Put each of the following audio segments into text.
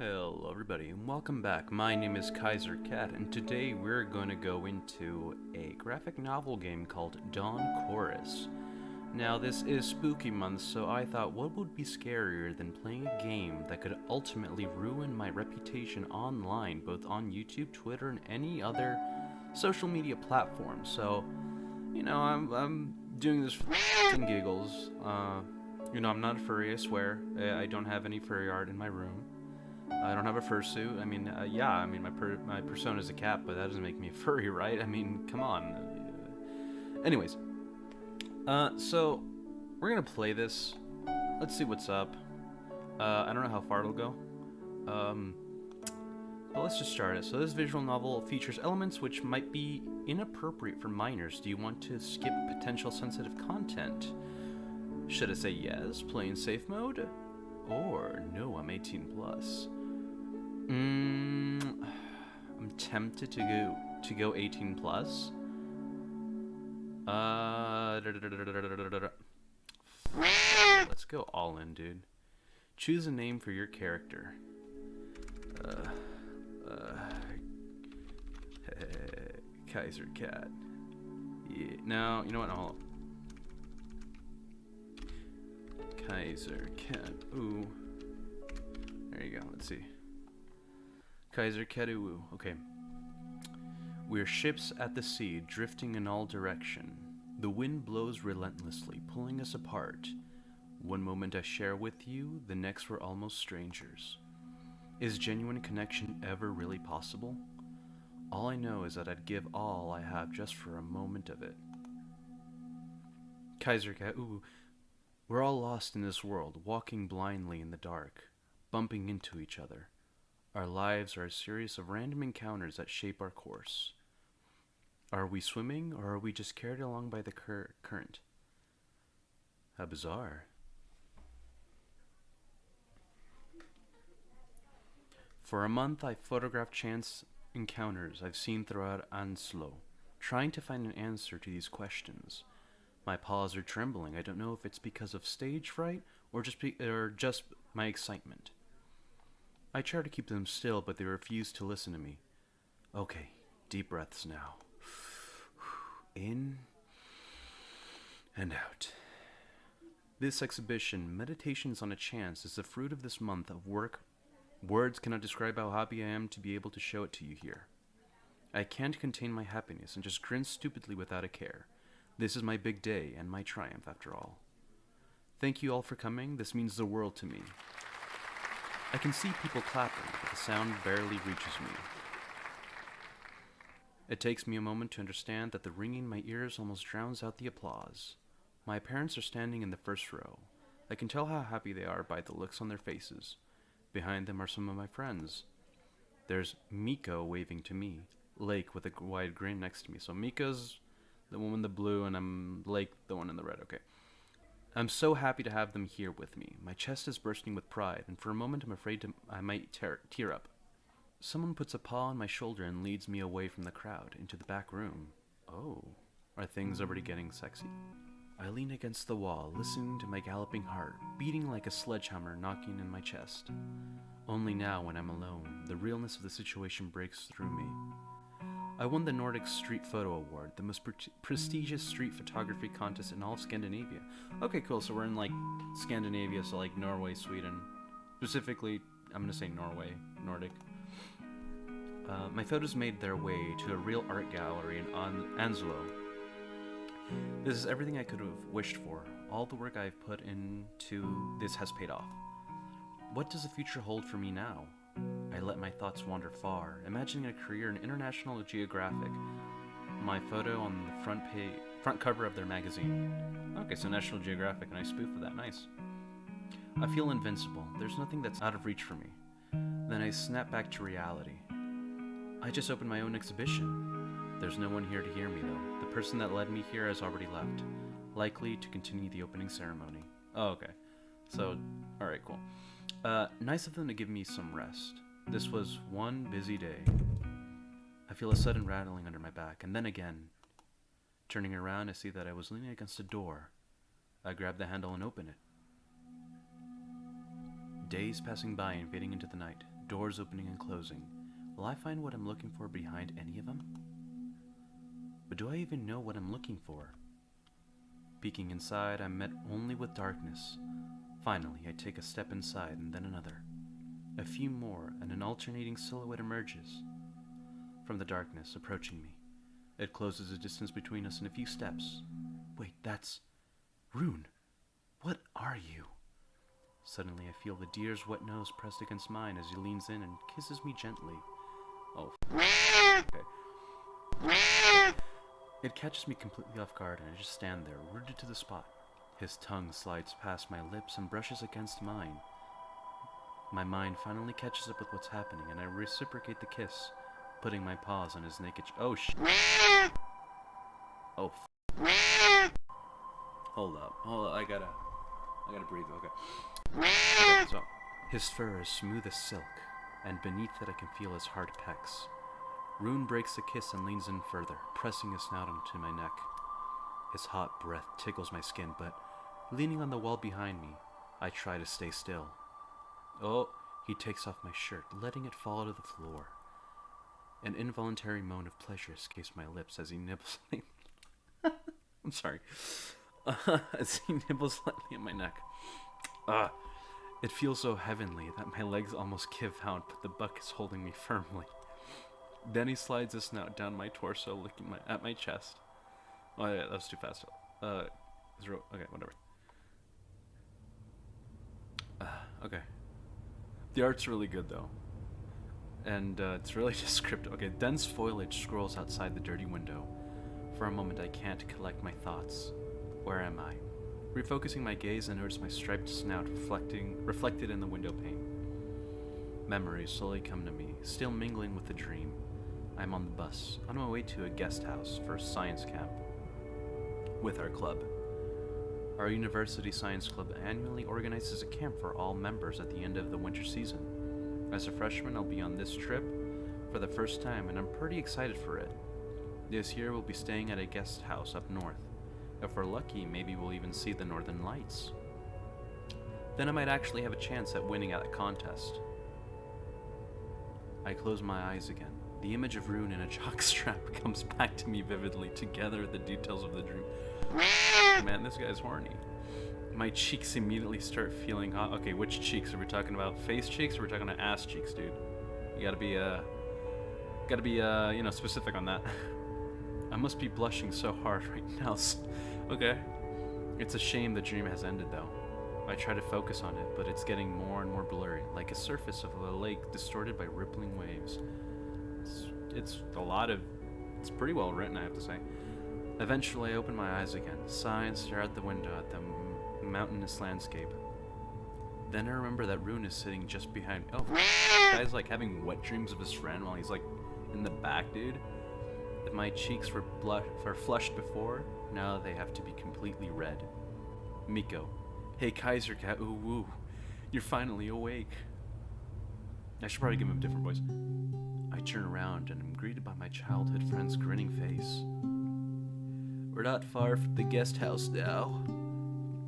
Hello everybody and welcome back. My name is Kaiser Cat and today we're going to go into a graphic novel game called Dawn Chorus. Now this is spooky month, so I thought what would be scarier than playing a game that could ultimately ruin my reputation online, both on YouTube, Twitter, and any other social media platform. So, I'm doing this for and giggles. I'm not a furry, I swear. I don't have any furry art in my room. I don't have a fursuit. My persona is a cat, but that doesn't make me a furry, right? I mean, come on. Anyways, so we're gonna play this. Let's see what's up. I don't know how far it'll go. But let's just start it. So this visual novel features elements which might be inappropriate for minors. Do you want to skip potential sensitive content? Should I say yes, playing safe mode? Or no, I'm 18 plus. I'm tempted to go 18 plus. Let's go all in, dude. Choose a name for your character. Kaiser Cat. Yeah. No, you know what? No, hold on. Kaiser Cat. Ooh. There you go. Let's see. Kaiser Kedu. Okay. We're ships at the sea, drifting in all direction. The wind blows relentlessly, pulling us apart. One moment I share with you, the next we're almost strangers. Is genuine connection ever really possible? All I know is that I'd give all I have just for a moment of it. Kaiser Kedu. We're all lost in this world, walking blindly in the dark, bumping into each other. Our lives are a series of random encounters that shape our course. Are we swimming, or are we just carried along by the current? How bizarre. For a month, I photographed chance encounters I've seen throughout Anslo, trying to find an answer to these questions. My paws are trembling. I don't know if it's because of stage fright or just my excitement. I try to keep them still, but they refuse to listen to me. Okay, deep breaths now. In and out. This exhibition, Meditations on a Chance, is the fruit of this month of work. Words cannot describe how happy I am to be able to show it to you here. I can't contain my happiness and just grin stupidly without a care. This is my big day and my triumph, after all. Thank you all for coming. This means the world to me. I can see people clapping, but the sound barely reaches me. It takes me a moment to understand that the ringing in my ears almost drowns out the applause. My parents are standing in the first row. I can tell how happy they are by the looks on their faces. Behind them are some of my friends. There's Miko waving to me, Lake with a wide grin next to me. So Miko's the one in the blue, and I'm Lake, the one in the red. Okay. I'm so happy to have them here with me. My chest is bursting with pride, and for a moment I'm afraid I might tear up. Someone puts a paw on my shoulder and leads me away from the crowd, into the back room. Oh, are things already getting sexy? I lean against the wall, listening to my galloping heart, beating like a sledgehammer knocking in my chest. Only now, when I'm alone, the realness of the situation breaks through me. I won the Nordic Street Photo Award, the most prestigious street photography contest in all of Scandinavia. Okay, cool, so we're in, Scandinavia, so, Norway, Sweden. Specifically, I'm gonna say Norway, Nordic. My photos made their way to a real art gallery in Anslo. This is everything I could have wished for. All the work I've put into this has paid off. What does the future hold for me now? I let my thoughts wander far, imagining a career in International Geographic. My photo on the front cover of their magazine. Okay, so National Geographic, and I spoof of that. Nice. I feel invincible. There's nothing that's out of reach for me. Then I snap back to reality. I just opened my own exhibition. There's no one here to hear me, though. The person that led me here has already left, likely to continue the opening ceremony. Oh, okay. So, alright, cool. Nice of them to give me some rest. This was one busy day. I feel a sudden rattling under my back, and then again. Turning around, I see that I was leaning against a door. I grab the handle and open it. Days passing by and fading into the night. doors opening and closing. Will I find what I'm looking for behind any of them? But do I even know what I'm looking for? Peeking inside, I'm met only with darkness. Finally, I take a step inside and then another. A few more, and an alternating silhouette emerges from the darkness, approaching me. It closes the distance between us in a few steps. Wait, that's... Rune! What are you? Suddenly, I feel the deer's wet nose pressed against mine as he leans in and kisses me gently. Oh, okay. It catches me completely off guard, and I just stand there, rooted to the spot. His tongue slides past my lips and brushes against mine. My mind finally catches up with what's happening, and I reciprocate the kiss, putting my paws on his naked oh shit. Oh Hold up, I gotta breathe, okay, so, his fur is smooth as silk, and beneath it I can feel his hard pecs. Rune breaks the kiss and leans in further, pressing his snout onto my neck. His hot breath tickles my skin, but leaning on the wall behind me, I try to stay still. Oh, he takes off my shirt, letting it fall to the floor. An involuntary moan of pleasure escapes my lips as he nibbles I'm sorry. As he nibbles lightly at my neck. It feels so heavenly that my legs almost give out, but the buck is holding me firmly. Then he slides his snout down my torso, looking at my chest. Oh yeah, that was too fast. Okay, whatever. Okay. The art's really good though. And it's really descriptive. Okay, dense foliage scrolls outside the dirty window. For a moment I can't collect my thoughts. Where am I? Refocusing my gaze, I notice my striped snout reflected in the window pane. Memories slowly come to me, still mingling with the dream. I'm on the bus, on my way to a guest house for a science camp with our club. Our university science club annually organizes a camp for all members at the end of the winter season. As a freshman, I'll be on this trip for the first time, and I'm pretty excited for it. This year, we'll be staying at a guest house up north. If we're lucky, maybe we'll even see the northern lights. Then I might actually have a chance at winning at a contest. I close my eyes again. The image of Rune in a jockstrap comes back to me vividly, together with the details of the dream. Man, this guy's horny. My cheeks immediately start feeling hot. Okay, which cheeks? Are we talking about face cheeks or are we talking about ass cheeks, dude? You gotta be, you know, specific on that. I must be blushing so hard right now. Okay. It's a shame the dream has ended, though. I try to focus on it, but it's getting more and more blurry, like a surface of a lake distorted by rippling waves. It's pretty well written, I have to say. Eventually, I open my eyes again, sigh and stare out the window at the mountainous landscape. Then I remember that Rune is sitting just behind me. Oh, this guy's like having wet dreams of his friend while he's like in the back, dude. If my cheeks were flushed before, now they have to be completely red. Miko. Hey, Kaiser Cat, ooh woo. You're finally awake. I should probably give him a different voice. I turn around and am greeted by my childhood friend's grinning face. We're not far from the guest house now.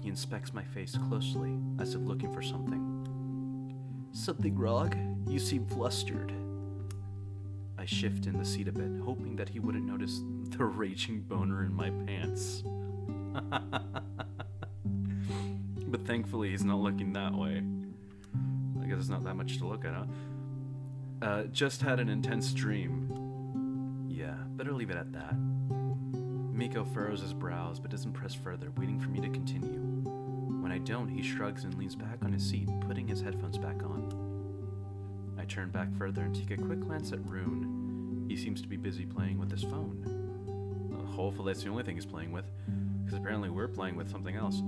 He inspects my face closely, as if looking for something. Something wrong? You seem flustered. I shift in the seat a bit, hoping that he wouldn't notice the raging boner in my pants. But thankfully he's not looking that way. I guess it's not that much to look at, huh? Just had an intense dream. Yeah, better leave it at that. Miko furrows his brows but doesn't press further, waiting for me to continue. When I don't, he shrugs and leans back on his seat, putting his headphones back on. I turn back further and take a quick glance at Rune. He seems to be busy playing with his phone. Hopefully that's the only thing he's playing with, because apparently we're playing with something else.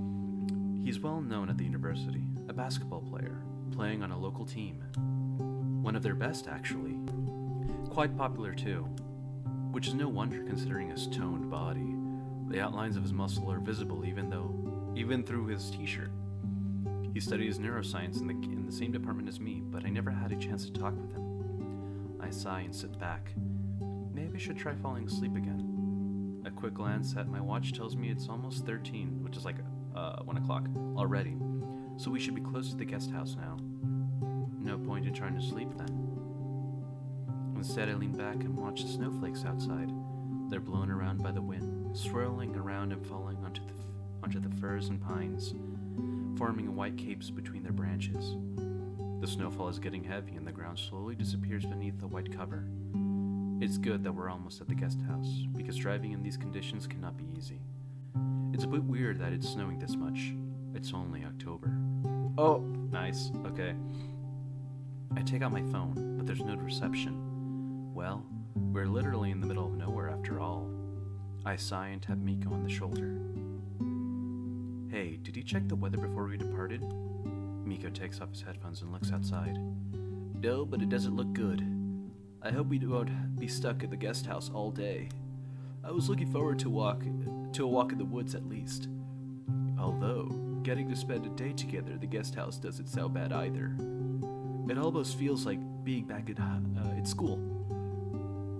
He's well known at the university, a basketball player, playing on a local team. One of their best, actually. Quite popular too, which is no wonder considering his toned body. The outlines of his muscle are visible even through his t-shirt. He studies neuroscience in the same department as me, but I never had a chance to talk with him. I sigh and sit back. Maybe I should try falling asleep again. A quick glance at my watch tells me it's almost 13, which is like 1 o'clock already, so we should be close to the guest house now. No point in trying to sleep then. Instead, I lean back and watch the snowflakes outside. They're blown around by the wind, swirling around and falling onto the firs and pines, forming white capes between their branches. The snowfall is getting heavy and the ground slowly disappears beneath the white cover. It's good that we're almost at the guest house, because driving in these conditions cannot be easy. It's a bit weird that it's snowing this much. It's only October. Oh, nice, okay. I take out my phone, but there's no reception. Well, we're literally in the middle of nowhere after all. I sigh and tap Miko on the shoulder. Hey, did you check the weather before we departed? Miko takes off his headphones and looks outside. No, but it doesn't look good. I hope we won't be stuck at the guest house all day. I was looking forward to a walk in the woods at least. Although, getting to spend a day together at the guest house doesn't sound bad either. It almost feels like being back at school.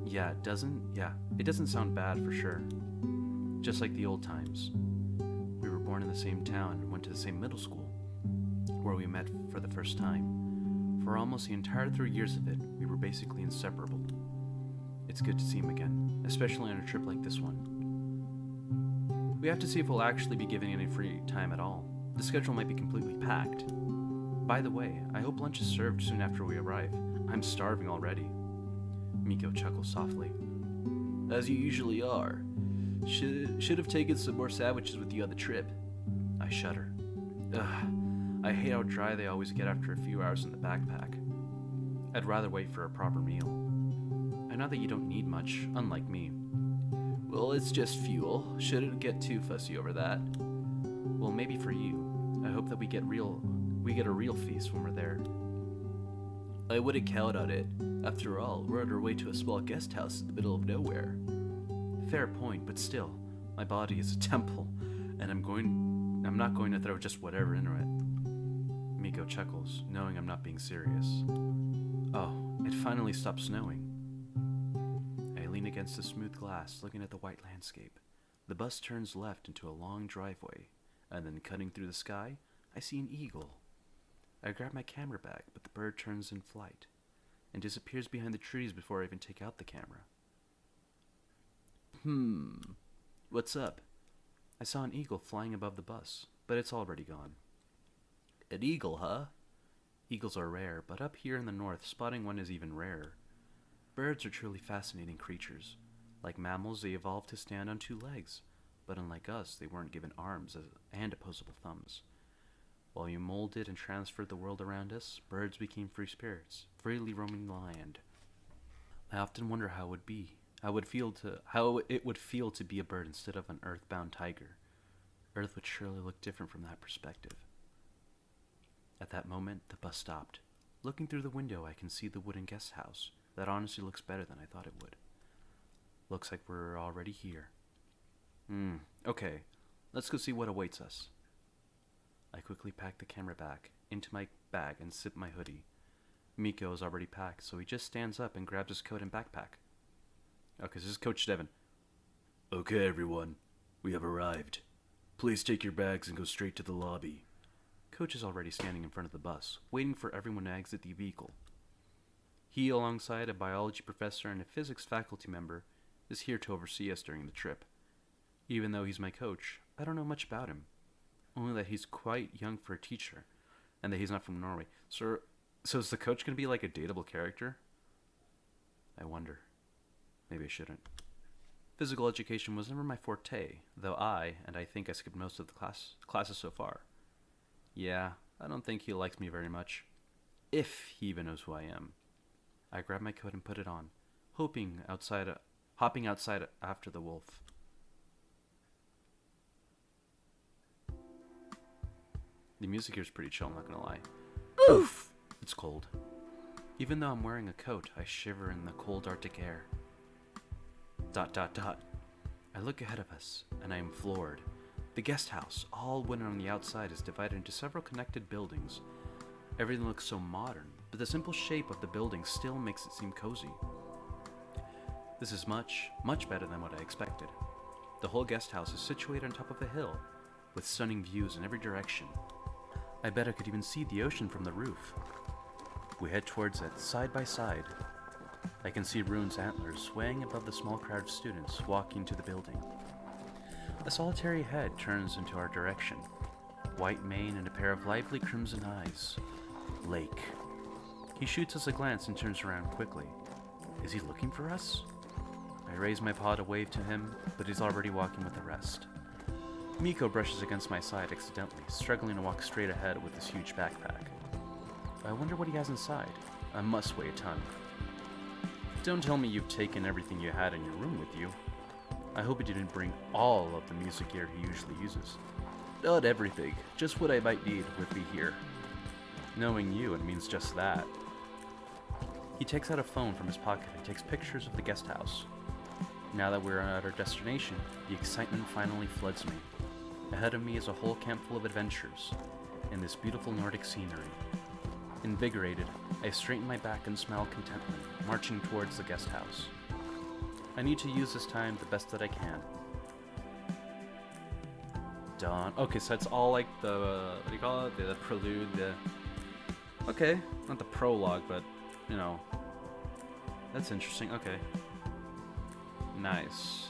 Yeah, it doesn't sound bad for sure. Just like the old times. We were born in the same town and went to the same middle school, where we met for the first time. For almost the entire 3 years of it, we were basically inseparable. It's good to see him again, especially on a trip like this one. We have to see if we'll actually be given any free time at all. The schedule might be completely packed. By the way, I hope lunch is served soon after we arrive. I'm starving already. Miko chuckles softly. As you usually are. Should have taken some more sandwiches with you on the trip. I shudder. Ugh, I hate how dry they always get after a few hours in the backpack. I'd rather wait for a proper meal. I know that you don't need much, unlike me. Well, it's just fuel. Shouldn't get too fussy over that. Well, maybe for you. I hope that we get a real feast when we're there. I wouldn't count on it. After all, we're on our way to a small guest house in the middle of nowhere. Fair point, but still, my body is a temple, and I'm not going to throw just whatever into it. Miko chuckles, knowing I'm not being serious. Oh, it finally stopped snowing. I lean against the smooth glass, looking at the white landscape. The bus turns left into a long driveway, and then cutting through the sky, I see an eagle. I grab my camera bag, but the bird turns in flight and disappears behind the trees before I even take out the camera. What's up? I saw an eagle flying above the bus, but it's already gone. An eagle, huh? Eagles are rare, but up here in the north, spotting one is even rarer. Birds are truly fascinating creatures. Like mammals, they evolved to stand on 2 legs, but unlike us, they weren't given arms and opposable thumbs. While we molded and transferred the world around us, birds became free spirits, freely roaming the land. I often wonder how it would feel to be a bird instead of an earthbound tiger. Earth would surely look different from that perspective. At that moment, the bus stopped. Looking through the window, I can see the wooden guest house. That honestly looks better than I thought it would. Looks like we're already here. Okay. Let's go see what awaits us. I quickly pack the camera back into my bag and zip my hoodie. Miko is already packed, so he just stands up and grabs his coat and backpack. Okay, this is Coach Devin. Okay, everyone. We have arrived. Please take your bags and go straight to the lobby. Coach is already standing in front of the bus, waiting for everyone to exit the vehicle. He, alongside a biology professor and a physics faculty member, is here to oversee us during the trip. Even though he's my coach, I don't know much about him. Only that he's quite young for a teacher, and that he's not from Norway. So is the coach going to be like a dateable character? I wonder. Maybe I shouldn't. Physical education was never my forte, though I think I skipped most of the classes so far. Yeah, I don't think he likes me very much. If he even knows who I am. I grab my coat and put it on, hopping outside after the wolf. The music here is pretty chill, I'm not gonna lie. Oof! It's cold. Even though I'm wearing a coat, I shiver in the cold Arctic air. ... I look ahead of us, and I am floored. The guest house, all wooden on the outside, is divided into several connected buildings. Everything looks so modern, but the simple shape of the building still makes it seem cozy. This is much, much better than what I expected. The whole guest house is situated on top of a hill, with stunning views in every direction. I bet I could even see the ocean from the roof. We head towards it, side by side. I can see Rune's antlers swaying above the small crowd of students walking to the building. A solitary head turns into our direction. White mane and a pair of lively crimson eyes. Lake. He shoots us a glance and turns around quickly. Is he looking for us? I raise my paw to wave to him, but he's already walking with the rest. Miko brushes against my side accidentally, struggling to walk straight ahead with his huge backpack. I wonder what he has inside. I must weigh a ton. Don't tell me you've taken everything you had in your room with you. I hope he didn't bring all of the music gear he usually uses. Not everything, just what I might need with me here. Knowing you, it means just that. He takes out a phone from his pocket and takes pictures of the guest house. Now that we're at our destination, the excitement finally floods me. Ahead of me is a whole camp full of adventures, in this beautiful Nordic scenery. Invigorated, I straighten my back and smile contently, marching towards the guest house. I need to use this time the best that I can. Dawn. Okay, so it's all like the, what do you call it? The prelude, okay, not the prologue, but, you know, that's interesting. Okay. Nice.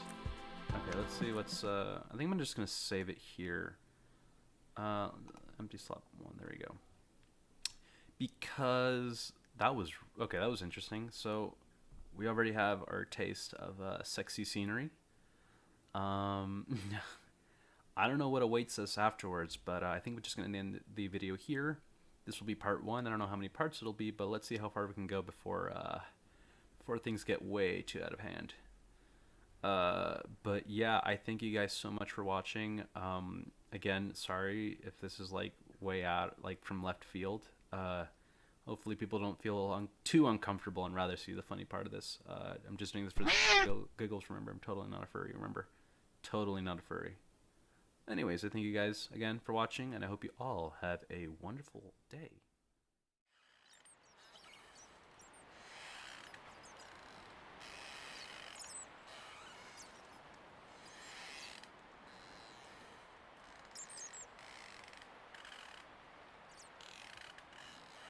Okay, let's see what's, I think I'm just gonna save it here. Empty slot 1, there we go. Because that was, okay, that was interesting. So, we already have our taste of sexy scenery. I don't know what awaits us afterwards, but I think we're just going to end the video here. This will be part 1. I don't know how many parts it'll be, but let's see how far we can go before things get way too out of hand. But yeah, I thank you guys so much for watching. Again, sorry if this is like way out, like from left field. Hopefully people don't feel too uncomfortable and rather see the funny part of this. I'm just doing this for the giggles. Remember, I'm totally not a furry. Remember, totally not a furry. Anyways, I thank you guys again for watching, and I hope you all have a wonderful day.